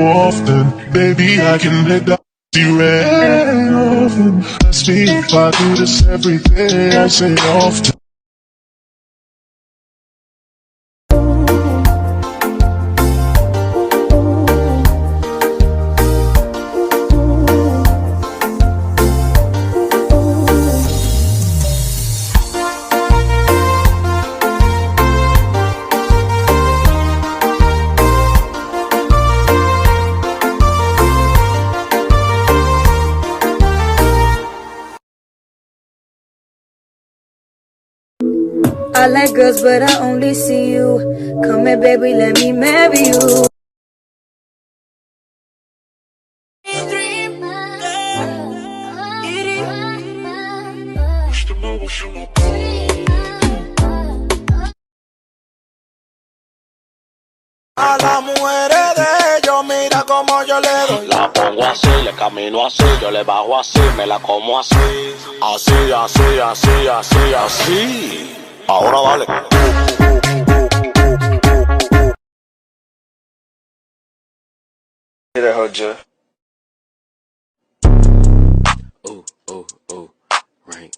often. Baby, I can make that rain often. Let's see if I do this every day. I say often. I like girls, but I only see you. Come here, baby, let me marry you. A las mujeres de ellos, mira como yo le doy. La pongo así, le camino así, yo le bajo así, me la como así. Así, así, así, así, así. Ahora dale. Mira, Roger. Oh, oh, oh, right.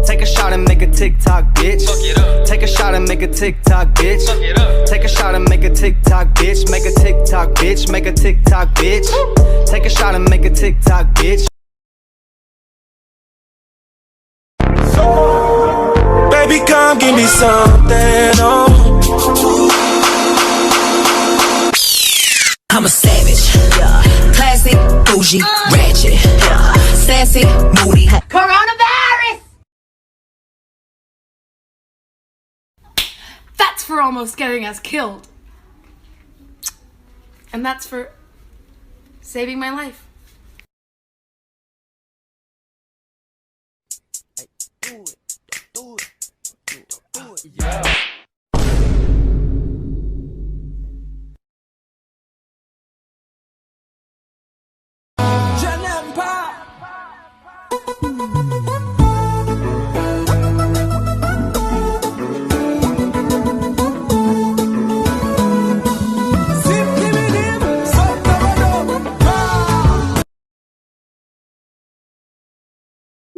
Take a shot and make a TikTok, bitch. Take a shot and make a TikTok, bitch. Take a shot and make a TikTok, bitch. Make a TikTok, bitch. Make a TikTok, bitch. Take a shot and make a TikTok, bitch. Baby, come give me something, oh. I'm a savage, yeah. Classy, bougie, ratchet, yeah. Sassy, moody. Coronavirus! That's for almost getting us killed. And that's for saving my life. Yeah.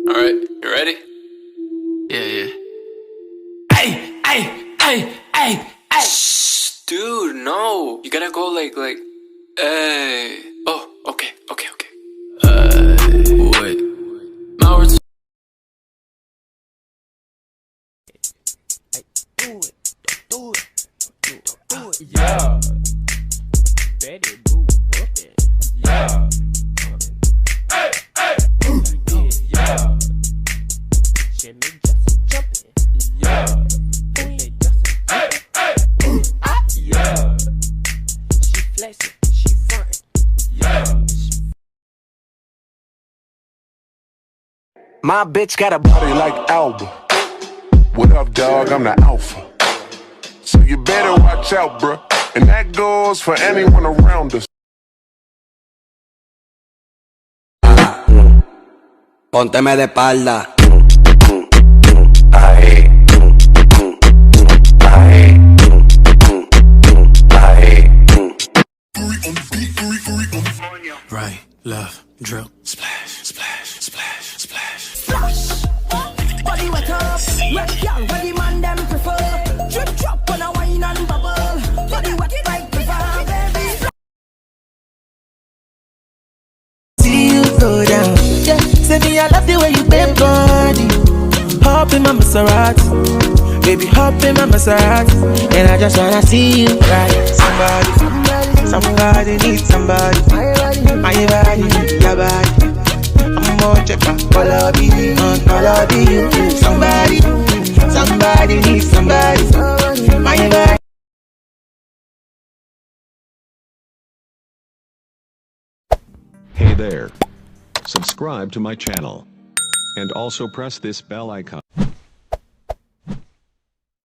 Alright, you ready? Yeah. Hey! Shh, dude, no. You gotta go like, hey. Oh, okay. Wait. Now we're Yeah. Betty boo, whoop it. Yeah. Hey. Yeah. Jimmy just jumping. Yeah. Yeah. She flexing, she frontin'. Yeah. My bitch got a body like Alba. What up, dog? I'm the alpha. So you better watch out, bruh. And that goes for anyone around us. Pónteme de espalda. Right, left, drill, splash, splash, splash, splash. Splash! Body wet up, red girl, where the man them prefer. Drip drop on a wine and bubble. Body wet like river, baby. See you go down, yeah. Say me I love the way you bend body. Hop in my Maserati, baby hop in my Maserati. And I just wanna see you right. Somebody needs somebody. My body, your body. I'm more check out, follow me, you. Somebody needs somebody. My body. Hey there. Subscribe to my channel. And also press this bell icon.